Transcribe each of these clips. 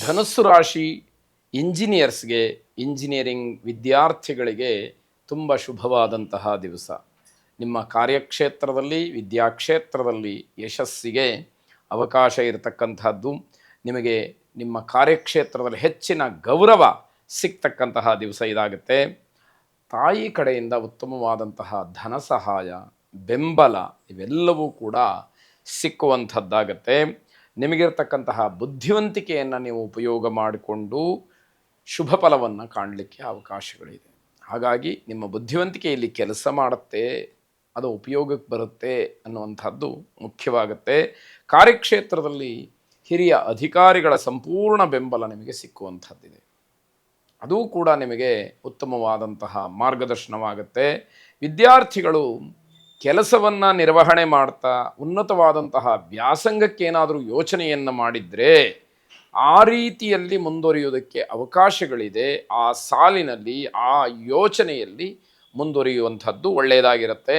ಧನುಸ್ಸು ರಾಶಿ ಇಂಜಿನಿಯರ್ಸ್ಗೆ, ಇಂಜಿನಿಯರಿಂಗ್ ವಿದ್ಯಾರ್ಥಿಗಳಿಗೆ ತುಂಬ ಶುಭವಾದಂತಹ ದಿವಸ. ನಿಮ್ಮ ಕಾರ್ಯಕ್ಷೇತ್ರದಲ್ಲಿ, ವಿದ್ಯಾಕ್ಷೇತ್ರದಲ್ಲಿ ಯಶಸ್ಸಿಗೆ ಅವಕಾಶ ಇರತಕ್ಕಂತಹದ್ದು. ನಿಮಗೆ ನಿಮ್ಮ ಕಾರ್ಯಕ್ಷೇತ್ರದಲ್ಲಿ ಹೆಚ್ಚಿನ ಗೌರವ ಸಿಗ್ತಕ್ಕಂತಹ ದಿವಸ ಇದಾಗುತ್ತೆ. ತಾಯಿ ಕಡೆಯಿಂದ ಉತ್ತಮವಾದಂತಹ ಧನ ಸಹಾಯ, ಬೆಂಬಲ ಇವೆಲ್ಲವೂ ಕೂಡ ಸಿಕ್ಕುವಂಥದ್ದಾಗತ್ತೆ. ನಿಮಗಿರ್ತಕ್ಕಂತಹ ಬುದ್ಧಿವಂತಿಕೆಯನ್ನು ನೀವು ಉಪಯೋಗ ಮಾಡಿಕೊಂಡು ಶುಭ ಫಲವನ್ನು ಕಾಣಲಿಕ್ಕೆ ಅವಕಾಶಗಳಿದೆ. ಹಾಗಾಗಿ ನಿಮ್ಮ ಬುದ್ಧಿವಂತಿಕೆ ಇಲ್ಲಿ ಕೆಲಸ ಮಾಡುತ್ತೆ, ಅದು ಉಪಯೋಗಕ್ಕೆ ಬರುತ್ತೆ ಅನ್ನುವಂಥದ್ದು ಮುಖ್ಯವಾಗುತ್ತೆ. ಕಾರ್ಯಕ್ಷೇತ್ರದಲ್ಲಿ ಹಿರಿಯ ಅಧಿಕಾರಿಗಳ ಸಂಪೂರ್ಣ ಬೆಂಬಲ ನಿಮಗೆ ಸಿಕ್ಕುವಂಥದ್ದಿದೆ. ಅದೂ ಕೂಡ ನಿಮಗೆ ಉತ್ತಮವಾದಂತಹ ಮಾರ್ಗದರ್ಶನವಾಗುತ್ತೆ. ವಿದ್ಯಾರ್ಥಿಗಳು ಕೆಲಸವನ್ನು ನಿರ್ವಹಣೆ ಮಾಡ್ತಾ ಉನ್ನತವಾದಂತಹ ವ್ಯಾಸಂಗಕ್ಕೇನಾದರೂ ಯೋಚನೆಯನ್ನು ಮಾಡಿದರೆ ಆ ರೀತಿಯಲ್ಲಿ ಮುಂದುವರಿಯುವುದಕ್ಕೆ ಅವಕಾಶಗಳಿದೆ. ಆ ಸಾಲಿನಲ್ಲಿ, ಆ ಯೋಚನೆಯಲ್ಲಿ ಮುಂದುವರಿಯುವಂಥದ್ದು ಒಳ್ಳೆಯದಾಗಿರುತ್ತೆ.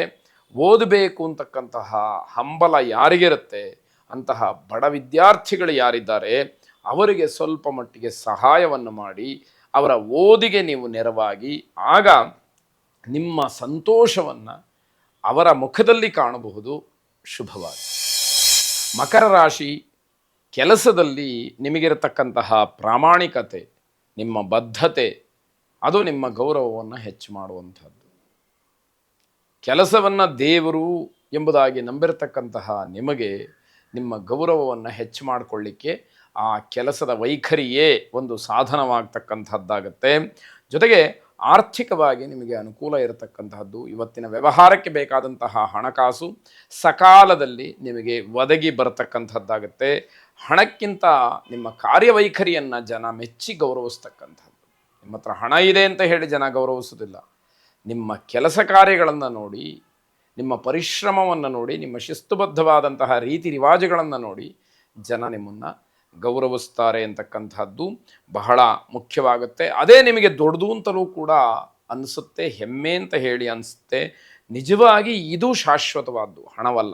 ಓದಬೇಕು ಅಂತಕ್ಕಂತಹ ಹಂಬಲ ಯಾರಿಗಿರುತ್ತೆ, ಅಂತಹ ಬಡ ವಿದ್ಯಾರ್ಥಿಗಳು ಯಾರಿದ್ದಾರೆ ಅವರಿಗೆ ಸ್ವಲ್ಪ ಮಟ್ಟಿಗೆ ಸಹಾಯವನ್ನು ಮಾಡಿ ಅವರ ಓದಿಗೆ ನೀವು ನೆರವಾಗಿ, ಆಗ ನಿಮ್ಮ ಸಂತೋಷವನ್ನು ಅವರ ಮುಖದಲ್ಲಿ ಕಾಣಬಹುದು. ಶುಭವಾಗಿ. ಮಕರ ರಾಶಿ, ಕೆಲಸದಲ್ಲಿ ನಿಮಗಿರತಕ್ಕಂತಹ ಪ್ರಾಮಾಣಿಕತೆ, ನಿಮ್ಮ ಬದ್ಧತೆ ಅದು ನಿಮ್ಮ ಗೌರವವನ್ನು ಹೆಚ್ಚು ಮಾಡುವಂಥದ್ದು. ಕೆಲಸವನ್ನು ದೇವರು ಎಂಬುದಾಗಿ ನಂಬಿರತಕ್ಕಂತಹ ನಿಮಗೆ ನಿಮ್ಮ ಗೌರವವನ್ನು ಹೆಚ್ಚು ಮಾಡಿಕೊಳ್ಳಿಕ್ಕೆ ಆ ಕೆಲಸದ ವೈಖರಿಯೇ ಒಂದು ಸಾಧನವಾಗ್ತಕ್ಕಂಥದ್ದಾಗತ್ತೆ. ಜೊತೆಗೆ ಆರ್ಥಿಕವಾಗಿ ನಿಮಗೆ ಅನುಕೂಲ ಇರತಕ್ಕಂತಹದ್ದು. ಇವತ್ತಿನ ವ್ಯವಹಾರಕ್ಕೆ ಬೇಕಾದಂತಹ ಹಣಕಾಸು ಸಕಾಲದಲ್ಲಿ ನಿಮಗೆ ಒದಗಿ ಬರತಕ್ಕಂಥದ್ದಾಗತ್ತೆ. ಹಣಕ್ಕಿಂತ ನಿಮ್ಮ ಕಾರ್ಯವೈಖರಿಯನ್ನು ಜನ ಮೆಚ್ಚಿ ಗೌರವಿಸ್ತಕ್ಕಂಥದ್ದು. ನಿಮ್ಮ ಹತ್ರ ಹಣ ಇದೆ ಅಂತ ಹೇಳಿ ಜನ ಗೌರವಿಸೋದಿಲ್ಲ. ನಿಮ್ಮ ಕೆಲಸ ಕಾರ್ಯಗಳನ್ನು ನೋಡಿ, ನಿಮ್ಮ ಪರಿಶ್ರಮವನ್ನು ನೋಡಿ, ನಿಮ್ಮ ಶಿಸ್ತುಬದ್ಧವಾದಂತಹ ರೀತಿ ರಿವಾಜುಗಳನ್ನು ನೋಡಿ ಜನ ನಿಮ್ಮನ್ನು ಗೌರವಿಸ್ತಾರೆ ಅಂತಕ್ಕಂಥದ್ದು ಬಹಳ ಮುಖ್ಯವಾಗುತ್ತೆ. ಅದೇ ನಿಮಗೆ ದೊಡ್ಡದು ಅಂತಲೂ ಕೂಡ ಅನಿಸುತ್ತೆ, ಹೆಮ್ಮೆ ಅಂತ ಹೇಳಿ ಅನಿಸುತ್ತೆ. ನಿಜವಾಗಿ ಇದು ಶಾಶ್ವತವಾದ್ದು, ಹಣವಲ್ಲ.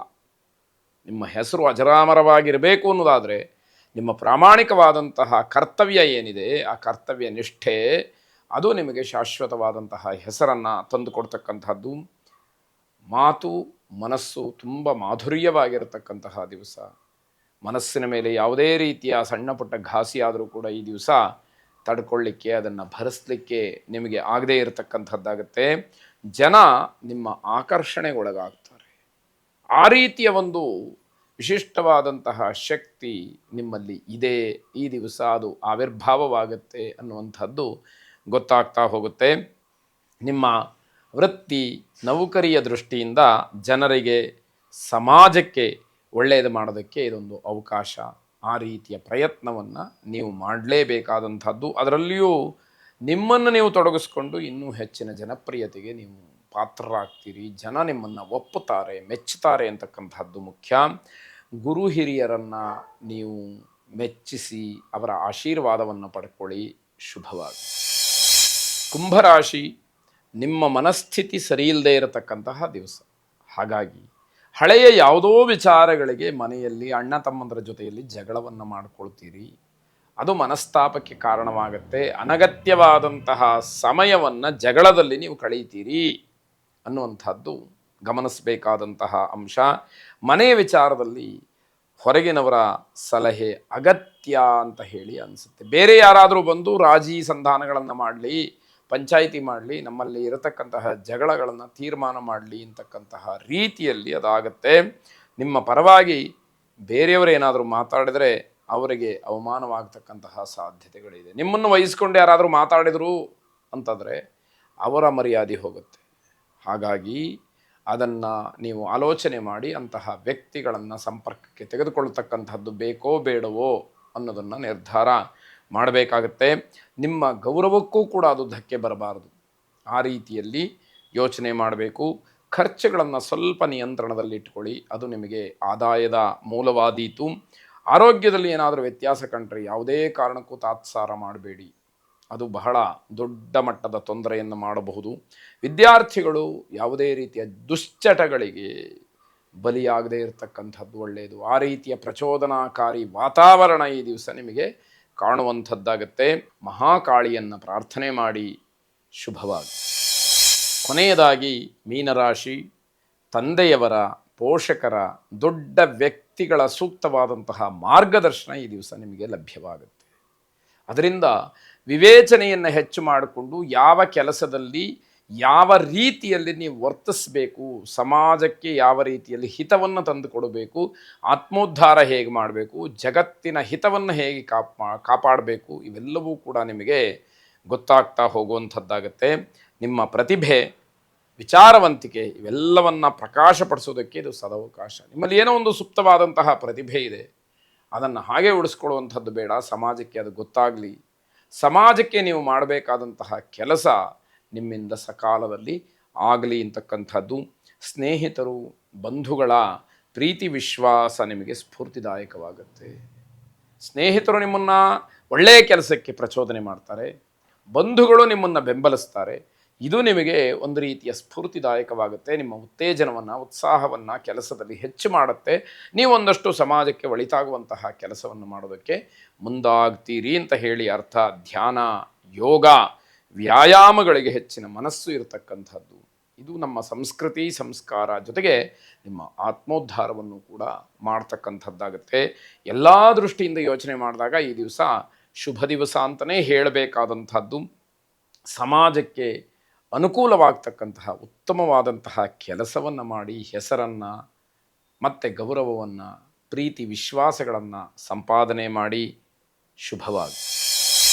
ನಿಮ್ಮ ಹೆಸರು ಅಜರಾಮರವಾಗಿರಬೇಕು ಅನ್ನೋದಾದರೆ ನಿಮ್ಮ ಪ್ರಾಮಾಣಿಕವಾದಂತಹ ಕರ್ತವ್ಯ ಏನಿದೆ, ಆ ಕರ್ತವ್ಯ ನಿಷ್ಠೆ ಅದು ನಿಮಗೆ ಶಾಶ್ವತವಾದಂತಹ ಹೆಸರನ್ನು ತಂದುಕೊಡ್ತಕ್ಕಂಥದ್ದು. ಮಾತು, ಮನಸ್ಸು ತುಂಬ ಮಾಧುರ್ಯವಾಗಿರತಕ್ಕಂತಹ ದಿವಸ. ಮನಸ್ಸಿನ ಮೇಲೆ ಯಾವುದೇ ರೀತಿಯ ಸಣ್ಣ ಪುಟ್ಟ ಘಾಸಿ ಆದರೂ ಕೂಡ ಈ ದಿವಸ ತಡ್ಕೊಳ್ಳಿಕ್ಕೆ, ಅದನ್ನು ಭರಿಸಲಿಕ್ಕೆ ನಿಮಗೆ ಆಗದೇ ಇರತಕ್ಕಂಥದ್ದಾಗತ್ತೆ. ಜನ ನಿಮ್ಮ ಆಕರ್ಷಣೆಗೊಳಗಾಗ್ತಾರೆ. ಆ ರೀತಿಯ ಒಂದು ವಿಶಿಷ್ಟವಾದಂತಹ ಶಕ್ತಿ ನಿಮ್ಮಲ್ಲಿ ಇದೆ. ಈ ದಿವಸ ಅದು ಆವಿರ್ಭಾವವಾಗುತ್ತೆ ಅನ್ನುವಂಥದ್ದು ಗೊತ್ತಾಗ್ತಾ ಹೋಗುತ್ತೆ. ನಿಮ್ಮ ವೃತ್ತಿ, ನೌಕರಿಯ ದೃಷ್ಟಿಯಿಂದ ಜನರಿಗೆ, ಸಮಾಜಕ್ಕೆ ಒಳ್ಳೆಯದು ಮಾಡೋದಕ್ಕೆ ಇದೊಂದು ಅವಕಾಶ. ಆ ರೀತಿಯ ಪ್ರಯತ್ನವನ್ನು ನೀವು ಮಾಡಲೇಬೇಕಾದಂಥದ್ದು. ಅದರಲ್ಲಿಯೂ ನಿಮ್ಮನ್ನು ನೀವು ತೊಡಗಿಸ್ಕೊಂಡು ಇನ್ನೂ ಹೆಚ್ಚಿನ ಜನಪ್ರಿಯತೆಗೆ ನೀವು ಪಾತ್ರರಾಗ್ತೀರಿ. ಜನ ನಿಮ್ಮನ್ನು ಒಪ್ಪುತ್ತಾರೆ, ಮೆಚ್ಚುತ್ತಾರೆ ಅಂತಕ್ಕಂಥದ್ದು ಮುಖ್ಯ. ಗುರು ಹಿರಿಯರನ್ನು ನೀವು ಮೆಚ್ಚಿಸಿ ಅವರ ಆಶೀರ್ವಾದವನ್ನು ಪಡ್ಕೊಳ್ಳಿ. ಶುಭವಾಗಿ. ಕುಂಭರಾಶಿ, ನಿಮ್ಮ ಮನಸ್ಥಿತಿ ಸರಿಯಿಲ್ಲದೆ ಇರತಕ್ಕಂತಹ ದಿವಸ. ಹಾಗಾಗಿ ಹಳೆಯ ಯಾವುದೋ ವಿಚಾರಗಳಿಗೆ ಮನೆಯಲ್ಲಿ ಅಣ್ಣ ತಮ್ಮಂದರ ಜೊತೆಯಲ್ಲಿ ಜಗಳವನ್ನು ಮಾಡಿಕೊಳ್ತೀರಿ. ಅದು ಮನಸ್ತಾಪಕ್ಕೆ ಕಾರಣವಾಗುತ್ತೆ. ಅನಗತ್ಯವಾದಂತಹ ಸಮಯವನ್ನು ಜಗಳದಲ್ಲಿ ನೀವು ಕಳೀತೀರಿ ಅನ್ನುವಂಥದ್ದು ಗಮನಿಸಬೇಕಾದಂತಹ ಅಂಶ. ಮನೆಯ ವಿಚಾರದಲ್ಲಿ ಹೊರಗಿನವರ ಸಲಹೆ ಅಗತ್ಯ ಅಂತ ಹೇಳಿ ಅನಿಸುತ್ತೆ. ಬೇರೆ ಯಾರಾದರೂ ಬಂದು ರಾಜಿ ಸಂಧಾನಗಳನ್ನು ಮಾಡಲಿ, ಪಂಚಾಯಿತಿ ಮಾಡಲಿ, ನಮ್ಮಲ್ಲಿ ಇರತಕ್ಕಂತಹ ಜಗಳಗಳನ್ನು ತೀರ್ಮಾನ ಮಾಡಲಿ ಅಂತಕ್ಕಂತಹ ರೀತಿಯಲ್ಲಿ ಅದಾಗತ್ತೆ. ನಿಮ್ಮ ಪರವಾಗಿ ಬೇರೆಯವರು ಏನಾದರೂ ಮಾತಾಡಿದರೆ ಅವರಿಗೆ ಅವಮಾನವಾಗತಕ್ಕಂತಹ ಸಾಧ್ಯತೆಗಳಿದೆ. ನಿಮ್ಮನ್ನು ವಹಿಸ್ಕೊಂಡು ಯಾರಾದರೂ ಮಾತಾಡಿದರು ಅಂತಂದರೆ ಅವರ ಮರ್ಯಾದೆ ಹೋಗುತ್ತೆ. ಹಾಗಾಗಿ ಅದನ್ನು ನೀವು ಆಲೋಚನೆ ಮಾಡಿ ಅಂತಹ ವ್ಯಕ್ತಿಗಳನ್ನು ಸಂಪರ್ಕಕ್ಕೆ ತೆಗೆದುಕೊಳ್ಳತಕ್ಕಂಥದ್ದು ಬೇಕೋ ಬೇಡವೋ ಅನ್ನೋದನ್ನು ನಿರ್ಧಾರ ಮಾಡಬೇಕಾಗತ್ತೆ. ನಿಮ್ಮ ಗೌರವಕ್ಕೂ ಕೂಡ ಅದು ಧಕ್ಕೆ ಬರಬಾರದು. ಆ ರೀತಿಯಲ್ಲಿ ಯೋಚನೆ ಮಾಡಬೇಕು. ಖರ್ಚುಗಳನ್ನು ಸ್ವಲ್ಪ ನಿಯಂತ್ರಣದಲ್ಲಿಟ್ಕೊಳ್ಳಿ, ಅದು ನಿಮಗೆ ಆದಾಯದ ಮೂಲವಾದೀತು. ಆರೋಗ್ಯದಲ್ಲಿ ಏನಾದರೂ ವ್ಯತ್ಯಾಸ ಕಂಡ್ರೆ ಯಾವುದೇ ಕಾರಣಕ್ಕೂ ತಾತ್ಸಾರ ಮಾಡಬೇಡಿ, ಅದು ಬಹಳ ದೊಡ್ಡ ಮಟ್ಟದ ತೊಂದರೆಯನ್ನು ಮಾಡಬಹುದು. ವಿದ್ಯಾರ್ಥಿಗಳು ಯಾವುದೇ ರೀತಿಯ ದುಶ್ಚಟಗಳಿಗೆ ಬಲಿಯಾಗದೇ ಇರತಕ್ಕಂಥದ್ದು ಒಳ್ಳೆಯದು. ಆ ರೀತಿಯ ಪ್ರಚೋದನಾಕಾರಿ ವಾತಾವರಣ ಈ ದಿವಸ ನಿಮಗೆ ಕಾಣುವಂಥದ್ದಾಗತ್ತೆ. ಮಹಾಕಾಳಿಯನ್ನು ಪ್ರಾರ್ಥನೆ ಮಾಡಿ ಶುಭವಾಗಿ. ಕೊನೆಯದಾಗಿ ಮೀನರಾಶಿ, ತಂದೆಯವರ, ಪೋಷಕರ, ದೊಡ್ಡ ವ್ಯಕ್ತಿಗಳ ಸೂಕ್ತವಾದಂತಹ ಮಾರ್ಗದರ್ಶನ ಈ ದಿವಸ ನಿಮಗೆ ಲಭ್ಯವಾಗುತ್ತೆ. ಅದರಿಂದ ವಿವೇಚನೆಯನ್ನು ಹೆಚ್ಚು ಮಾಡಿಕೊಂಡು ಯಾವ ಕೆಲಸದಲ್ಲಿ ಯಾವ ರೀತಿಯಲ್ಲಿ ನೀವು ವರ್ತಿಸಬೇಕು, ಸಮಾಜಕ್ಕೆ ಯಾವ ರೀತಿಯಲ್ಲಿ ಹಿತವನ್ನು ತಂದುಕೊಡಬೇಕು, ಆತ್ಮೋದ್ಧಾರ ಹೇಗೆ ಮಾಡಬೇಕು, ಜಗತ್ತಿನ ಹಿತವನ್ನು ಹೇಗೆ ಕಾಪಾಡಬೇಕು, ಇವೆಲ್ಲವೂ ಕೂಡ ನಿಮಗೆ ಗೊತ್ತಾಗ್ತಾ ಹೋಗುವಂಥದ್ದಾಗತ್ತೆ. ನಿಮ್ಮ ಪ್ರತಿಭೆ, ವಿಚಾರವಂತಿಕೆ ಇವೆಲ್ಲವನ್ನು ಪ್ರಕಾಶಪಡಿಸೋದಕ್ಕೆ ಇದು ಸದವಕಾಶ. ನಿಮ್ಮಲ್ಲಿ ಏನೋ ಒಂದು ಸುಪ್ತವಾದಂತಹ ಪ್ರತಿಭೆ ಇದೆ, ಅದನ್ನು ಹಾಗೆ ಉಳಿಸ್ಕೊಳ್ಳುವಂಥದ್ದು ಬೇಡ, ಸಮಾಜಕ್ಕೆ ಅದು ಗೊತ್ತಾಗಲಿ. ಸಮಾಜಕ್ಕೆ ನೀವು ಮಾಡಬೇಕಾದಂತಹ ಕೆಲಸ ನಿಮ್ಮಿಂದ ಸಕಾಲದಲ್ಲಿ ಆಗಲಿ ಅಂತಕ್ಕಂಥದ್ದು. ಸ್ನೇಹಿತರು, ಬಂಧುಗಳ ಪ್ರೀತಿ ವಿಶ್ವಾಸ ನಿಮಗೆ ಸ್ಫೂರ್ತಿದಾಯಕವಾಗುತ್ತೆ. ಸ್ನೇಹಿತರು ನಿಮ್ಮನ್ನು ಒಳ್ಳೆಯ ಕೆಲಸಕ್ಕೆ ಪ್ರಚೋದನೆ ಮಾಡ್ತಾರೆ, ಬಂಧುಗಳು ನಿಮ್ಮನ್ನು ಬೆಂಬಲಿಸ್ತಾರೆ. ಇದು ನಿಮಗೆ ಒಂದು ರೀತಿಯ ಸ್ಫೂರ್ತಿದಾಯಕವಾಗುತ್ತೆ. ನಿಮ್ಮ ಉತ್ತೇಜನವನ್ನು, ಉತ್ಸಾಹವನ್ನು ಕೆಲಸದಲ್ಲಿ ಹೆಚ್ಚು ಮಾಡುತ್ತೆ. ನೀವೊಂದಷ್ಟು ಸಮಾಜಕ್ಕೆ ಒಳಿತಾಗುವಂತಹ ಕೆಲಸವನ್ನು ಮಾಡೋದಕ್ಕೆ ಮುಂದಾಗ್ತೀರಿ ಅಂತ ಹೇಳಿ ಅರ್ಥ. ಧ್ಯಾನ, ಯೋಗ, ವ್ಯಾಯಾಮಗಳಿಗೆ ಹೆಚ್ಚಿನ ಮನಸ್ಸು ಇರತಕ್ಕಂಥದ್ದು. ಇದು ನಮ್ಮ ಸಂಸ್ಕೃತಿ, ಸಂಸ್ಕಾರ ಜೊತೆಗೆ ನಿಮ್ಮ ಆತ್ಮೋದ್ಧಾರವನ್ನು ಕೂಡ ಮಾಡ್ತಕ್ಕಂಥದ್ದಾಗುತ್ತೆ. ಎಲ್ಲ ದೃಷ್ಟಿಯಿಂದ ಯೋಚನೆ ಮಾಡಿದಾಗ ಈ ದಿವಸ ಶುಭ ದಿವಸ ಅಂತಲೇ ಹೇಳಬೇಕಾದಂಥದ್ದು. ಸಮಾಜಕ್ಕೆ ಅನುಕೂಲವಾಗ್ತಕ್ಕಂತಹ ಉತ್ತಮವಾದಂತಹ ಕೆಲಸವನ್ನು ಮಾಡಿ ಹೆಸರನ್ನು ಮತ್ತು ಗೌರವವನ್ನು, ಪ್ರೀತಿ ವಿಶ್ವಾಸಗಳನ್ನು ಸಂಪಾದನೆ ಮಾಡಿ ಶುಭವಾಗಿ.